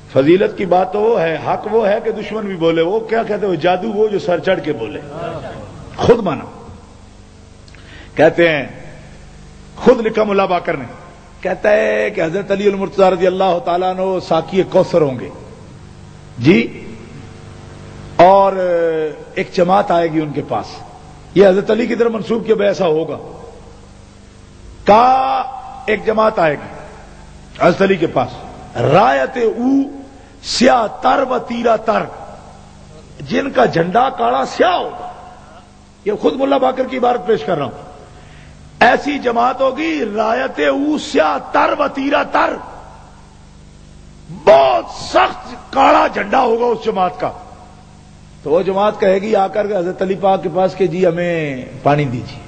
فضیلت کی بات تو وہ ہے، حق وہ ہے کہ دشمن بھی بولے. وہ کیا کہتے ہیں؟ جادو وہ جو سر چڑھ کے بولے. خود مانا. کہتے ہیں خود لکھا ملا باقر نے، کہتا ہے کہ حضرت علی المرتضی رضی اللہ تعالیٰ عنہ ساقی کوثر ہوں گے جی، اور ایک جماعت آئے گی ان کے پاس. یہ حضرت علی کی طرف منسوب کیا ایسا ہوگا. ایک جماعت آئے گی حضرت علی کے پاس، رایت او سیاہ تر و تیرا تر، جن کا جھنڈا کالا سیاہ ہوگا. یہ خود ملا باقر کی عبارت پیش کر رہا ہوں. ایسی جماعت ہوگی رایت او سیاہ تر و تیرا تر، بہت سخت کالا جھنڈا ہوگا اس جماعت کا. تو وہ جماعت کہے گی آ کر حضرت علی پاک کے پاس کہ جی ہمیں پانی دیجیے.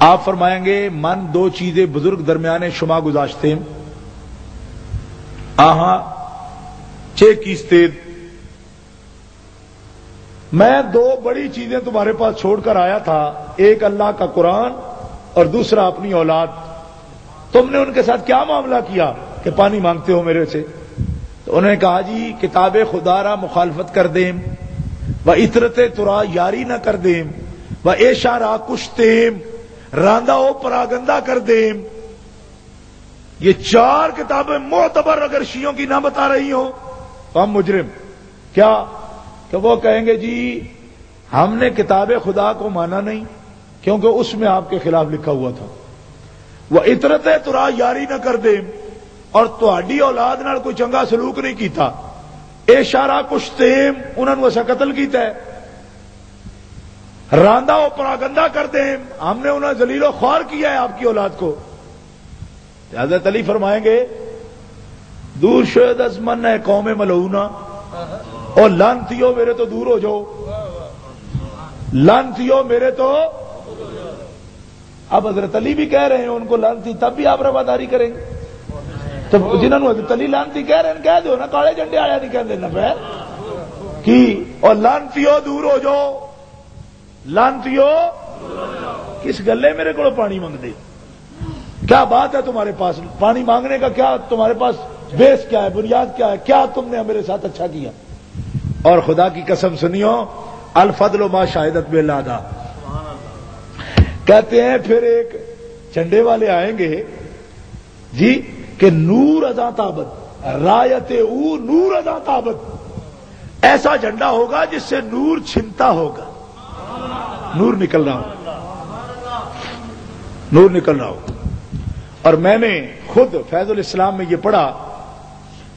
آپ فرمائیں گے من دو چیزیں بزرگ درمیانے شما گزاشتے ہیں، آہاں چھ کیستید، میں دو بڑی چیزیں تمہارے پاس چھوڑ کر آیا تھا، ایک اللہ کا قرآن اور دوسرا اپنی اولاد. تم نے ان کے ساتھ کیا معاملہ کیا کہ پانی مانگتے ہو میرے سے؟ تو انہوں نے کہا جی کتاب خدا را مخالفت کر دیم، و اطرت ترا یاری نہ کر دیم، و ایشا را کشتیم، راندہ ہو پراگندہ کر دیم. یہ چار کتابیں معتبر اگر شیعوں کی نہ بتا رہی ہوں تو ہم مجرم. کیا کہ وہ کہیں گے جی ہم نے کتاب خدا کو مانا نہیں کیونکہ اس میں آپ کے خلاف لکھا ہوا تھا. وہ اطرت ترا یاری نہ کر دیم، اور تہاڈی اولاد نال کوئی چنگا سلوک نہیں کیتا. اشارہ کشتیم، انہوں نے اسا قتل کیتا ہے. راندہ و پراگندہ کر دیں، ہم نے انہیں ذلیل و خوار کیا ہے آپ کی اولاد کو. حضرت علی فرمائیں گے دور شد از من ہے قوم ملعونہ، اور لعنتیو میرے تو دور ہو جاؤ، لعنتیو میرے تو. اب حضرت علی بھی کہہ رہے ہیں ان کو لعنتی، تب بھی آپ رواداری کریں گے؟ تو جنہوں نے حضرت علی لعنتی کہہ رہے ہیں کہہ دو نا، کالے جھنڈے آیا نہیں کہہ دینا پہ کی. اور لعنتیو دور ہو جاؤ، لعنتیو کس گلے میرے کو پانی مانگ دے؟ کیا بات ہے تمہارے پاس پانی مانگنے کا؟ کیا تمہارے پاس بیس کیا ہے، بنیاد کیا ہے؟ کیا تم نے میرے ساتھ اچھا کیا؟ اور خدا کی قسم سنیو، الفضل ما شاہدت باللہ. کہتے ہیں پھر ایک جھنڈے والے آئیں گے جی کہ نور ازاں تابت، رایت او نور ازاں تابت، ایسا جھنڈا ہوگا جس سے نور چھنتا ہوگا، نور نکل رہا ہو، نور نکل رہا ہو. اور میں نے خود فیض الاسلام میں یہ پڑھا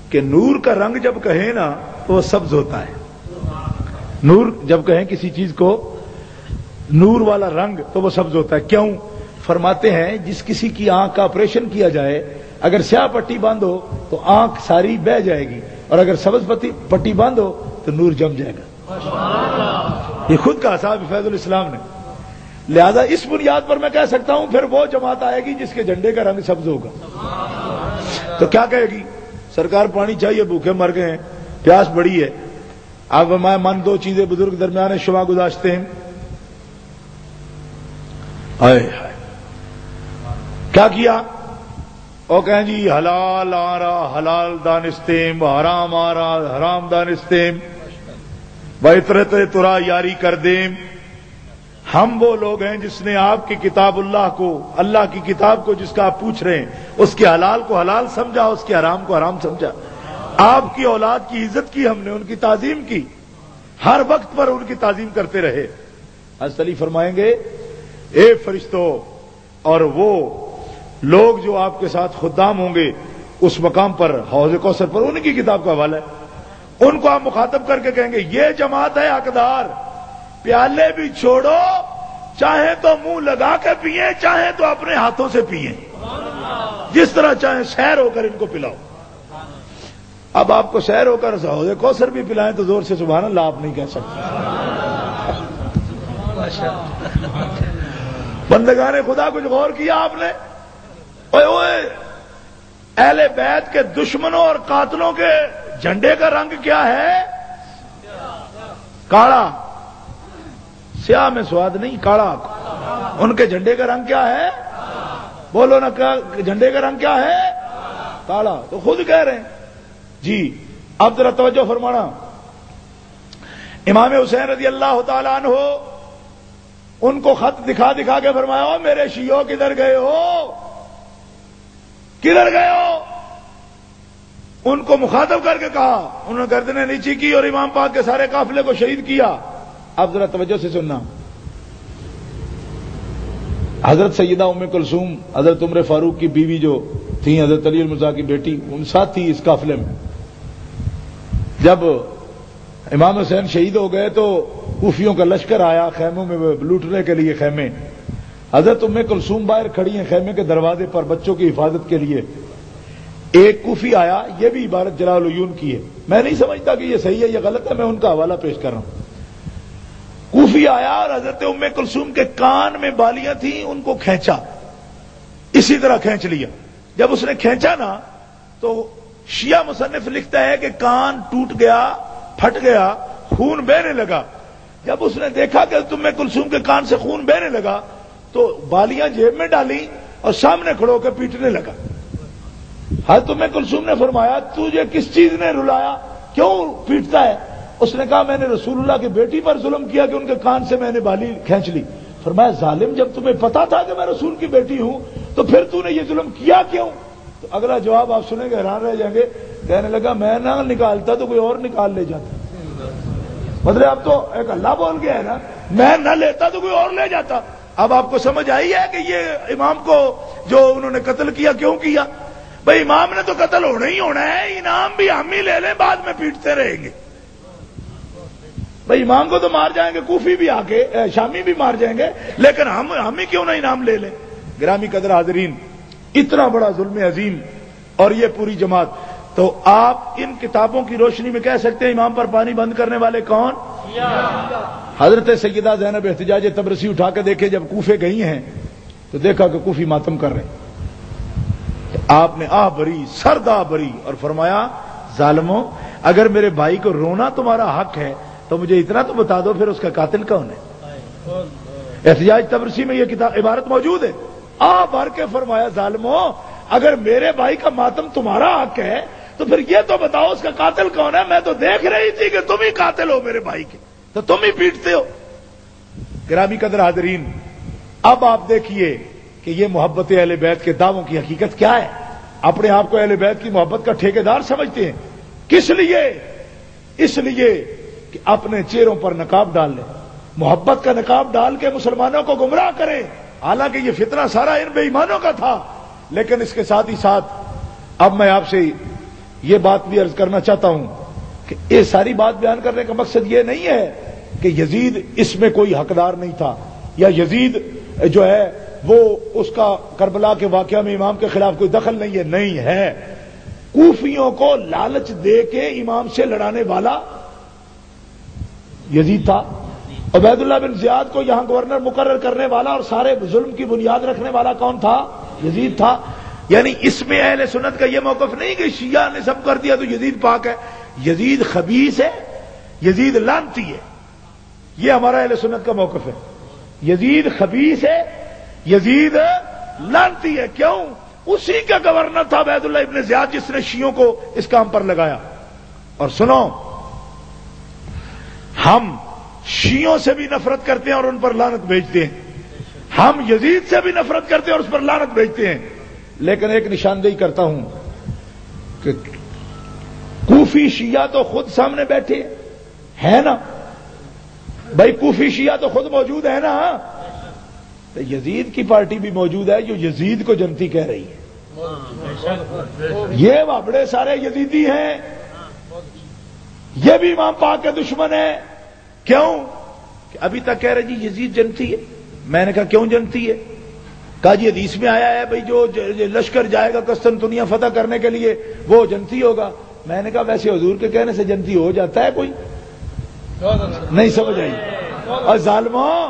کہ نور کا رنگ جب کہیں نا تو وہ سبز ہوتا ہے. نور جب کہیں کسی چیز کو نور والا رنگ تو وہ سبز ہوتا ہے. کیوں؟ فرماتے ہیں جس کسی کی آنکھ کا آپریشن کیا جائے، اگر سیاہ پٹی باندھ ہو تو آنکھ ساری بہ جائے گی، اور اگر سبز پٹی باندھ ہو تو نور جم جائے گا. یہ خود کہا صاحب فیض الاسلام نے. لہذا اس بنیاد پر میں کہہ سکتا ہوں پھر وہ جماعت آئے گی جس کے جھنڈے کا رنگ سبز ہوگا. تو کیا کہے گی؟ سرکار پانی چاہیے، بھوکے مر گئے ہیں، پیاس بڑی ہے. اب میں من دو چیزیں بزرگ درمیان شما گزاشتے ہیں. کیا کیا؟ اور کہیں جی حلال آ رہا حلال دانستیم، حرام آ رہا حرام دانستیم، بطرت ترا یاری کر دیں. ہم وہ لوگ ہیں جس نے آپ کی کتاب اللہ کو، اللہ کی کتاب کو جس کا آپ پوچھ رہے ہیں، اس کے حلال کو حلال سمجھا، اس کے حرام کو حرام سمجھا. آپ کی اولاد کی عزت کی ہم نے، ان کی تعظیم کی، ہر وقت پر ان کی تعظیم کرتے رہے. حضرت علی فرمائیں گے اے فرشتوں، اور وہ لوگ جو آپ کے ساتھ خدام ہوں گے اس مقام پر حوض کوثر پر، ان کی کتاب کا حوالہ ہے، ان کو آپ مخاطب کر کے کہیں گے یہ جماعت ہے حقدار، پیالے بھی چھوڑو، چاہے تو منہ لگا کے پیئیں، چاہے تو اپنے ہاتھوں سے پیئیں، جس طرح چاہیں سیر ہو کر ان کو پلاؤ. اب آپ کو سیر ہو کر حوض کوثر بھی پلائیں تو زور سے سبحان اللہ آپ نہیں کہہ سکتے. بندگان خدا کچھ غور کیا آپ نے؟ اوئے اہل بیت کے دشمنوں اور قاتلوں کے جھنڈے کا رنگ کیا ہے؟ کالا. سیاہ میں سواد نہیں، کالا. ان کے جھنڈے کا رنگ کیا ہے؟ بولو نا، جھنڈے کا رنگ کیا ہے؟ کالا. تو خود کہہ رہے ہیں جی اب ذرا توجہ فرمانا، امام حسین رضی اللہ تعالیٰ عنہ ان کو خط دکھا دکھا کے فرمایا، او میرے شیعوں کدھر گئے ہو، کدھر گئے ہو؟ ان کو مخاطب کر کے کہا، انہوں نے گردنیں نیچی کی اور امام پاک کے سارے قافلے کو شہید کیا۔ اب ذرا توجہ سے سننا، حضرت سیدہ ام کلثوم حضرت عمر فاروق کی بیوی جو تھی، حضرت علی المرتضیٰ کی بیٹی، ان ساتھ تھی اس قافلے میں۔ جب امام حسین شہید ہو گئے تو کوفیوں کا لشکر آیا خیموں میں لوٹنے کے لیے خیمے۔ حضرت ام کلثوم باہر کھڑی ہیں خیمے کے دروازے پر بچوں کی حفاظت کے لیے۔ ایک کوفی آیا، یہ بھی عبارت جلال العیون کی ہے، میں نہیں سمجھتا کہ یہ صحیح ہے یا غلط ہے، میں ان کا حوالہ پیش کر رہا ہوں۔ کوفی آیا اور حضرت ام کلثوم کے کان میں بالیاں تھیں، ان کو کھینچا، اسی طرح کھینچ لیا۔ جب اس نے کھینچا نا تو شیعہ مصنف لکھتا ہے کہ کان ٹوٹ گیا، پھٹ گیا، خون بہنے لگا۔ جب اس نے دیکھا کہ ام کلثوم کے کان سے خون بہنے لگا تو بالیاں جیب میں ڈالی اور سامنے کھڑو کے پیٹنے لگا۔ حضرت ام کلثوم نے فرمایا، تجھے کس چیز نے رلایا، کیوں پیٹتا ہے؟ اس نے کہا، میں نے رسول اللہ کی بیٹی پر ظلم کیا کہ ان کے کان سے میں نے بالی کھینچ لی۔ فرمایا، ظالم، جب تمہیں پتا تھا کہ میں رسول کی بیٹی ہوں تو پھر تو نے یہ ظلم کیا کیوں؟ تو اگلا جواب آپ سنیں گے حیران رہ جائیں گے، کہنے لگا، میں نہ نکالتا تو کوئی اور نکال لے جاتا۔ مطلب اب تو ایک اللہ بول گیا ہے نا، میں نہ لیتا تو کوئی اور لے جاتا۔ اب آپ کو سمجھ آئی ہے کہ یہ امام کو جو انہوں نے قتل کیا کیوں کیا؟ بھائی امام نے تو قتل ہونا ہی ہونا ہے، انعام بھی ہم ہی لے لیں، بعد میں پیٹتے رہیں گے۔ بھائی امام کو تو مار جائیں گے، کوفی بھی آ کے شامی بھی مار جائیں گے، لیکن ہم ہی کیوں نہ انعام لے لیں؟ گرامی قدر حاضرین، اتنا بڑا ظلم عظیم اور یہ پوری جماعت، تو آپ ان کتابوں کی روشنی میں کہہ سکتے ہیں امام پر پانی بند کرنے والے کون؟ حضرت سیدہ زینب احتجاج تبرسی اٹھا کے دیکھے، جب کوفے گئی ہیں تو دیکھا کہ کوفی ماتم کر رہے ہیں۔ آپ نے آہ بری، سرد آہ بری، اور فرمایا، ظالموں، اگر میرے بھائی کو رونا تمہارا حق ہے تو مجھے اتنا تو بتا دو پھر اس کا قاتل کون ہے؟ احتجاج تبرسی میں یہ کتاب عبارت موجود ہے۔ آہ بھر کے فرمایا، ظالموں، اگر میرے بھائی کا ماتم تمہارا حق ہے تو پھر یہ تو بتاؤ اس کا قاتل کون ہے؟ میں تو دیکھ رہی تھی کہ تم ہی قاتل ہو میرے بھائی کے، تو تم ہی پیٹتے ہو۔ گرامی قدر حاضرین، اب آپ دیکھیے کہ یہ محبت اہل بیت کے دعووں کی حقیقت کیا ہے۔ اپنے آپ کو اہل بیت کی محبت کا ٹھیکیدار سمجھتے ہیں، کس لیے؟ اس لیے کہ اپنے چہروں پر نقاب ڈال لیں، محبت کا نقاب ڈال کے مسلمانوں کو گمراہ کریں۔ حالانکہ یہ فتنہ سارا ان بے ایمانوں کا تھا، لیکن اس کے ساتھ ہی ساتھ اب میں آپ سے یہ بات بھی عرض کرنا چاہتا ہوں کہ یہ ساری بات بیان کرنے کا مقصد یہ نہیں ہے کہ یزید اس میں کوئی حقدار نہیں تھا، یا یزید جو ہے وہ اس کا کربلا کے واقعہ میں امام کے خلاف کوئی دخل نہیں ہے، نہیں ہے۔ کوفیوں کو لالچ دے کے امام سے لڑانے والا یزید تھا، عبید اللہ بن زیاد کو یہاں گورنر مقرر کرنے والا اور سارے ظلم کی بنیاد رکھنے والا کون تھا؟ یزید تھا۔ یعنی اس میں اہل سنت کا یہ موقف نہیں کہ شیعہ نے سب کر دیا تو یزید پاک ہے، یزید خبیث ہے، یزید لعنتی ہے، یہ ہمارا اہل سنت کا موقف ہے۔ یزید خبیث ہے، یزید لعنتی ہے۔ کیوں؟ اسی کا گورنر تھا عبید اللہ ابن زیاد جس نے شیعوں کو اس کام پر لگایا۔ اور سنو، ہم شیعوں سے بھی نفرت کرتے ہیں اور ان پر لعنت بھیجتے ہیں، ہم یزید سے بھی نفرت کرتے ہیں اور اس پر لعنت بھیجتے ہیں، لیکن ایک نشاندہی کرتا ہوں کہ کوفی شیعہ تو خود سامنے بیٹھے ہیں نا، بھائی کوفی شیعہ تو خود موجود ہے نا، تو یزید کی پارٹی بھی موجود ہے جو یزید کو جنتی کہہ رہی ہے۔ یہ بڑے سارے یزیدی ہیں، یہ بھی امام پاک کے دشمن ہے۔ کیوں؟ کہ ابھی تک کہہ رہے جی یزید جنتی ہے۔ میں نے کہا کیوں جنتی ہے؟ کہا جی حدیث میں آیا ہے بھائی جو لشکر جائے گا قسطنطنیہ فتح کرنے کے لیے وہ جنتی ہوگا۔ میں نے کہا ویسے حضور کے کہنے سے جنتی ہو جاتا ہے کوئی؟ نہیں سمجھ آئی؟ اور ظالموں،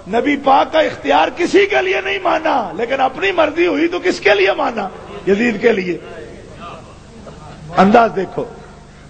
نبی پاک کا اختیار کسی کے لیے نہیں مانا، لیکن اپنی مرضی ہوئی تو کس کے لیے مانا؟ یزید کے لیے۔ انداز دیکھو۔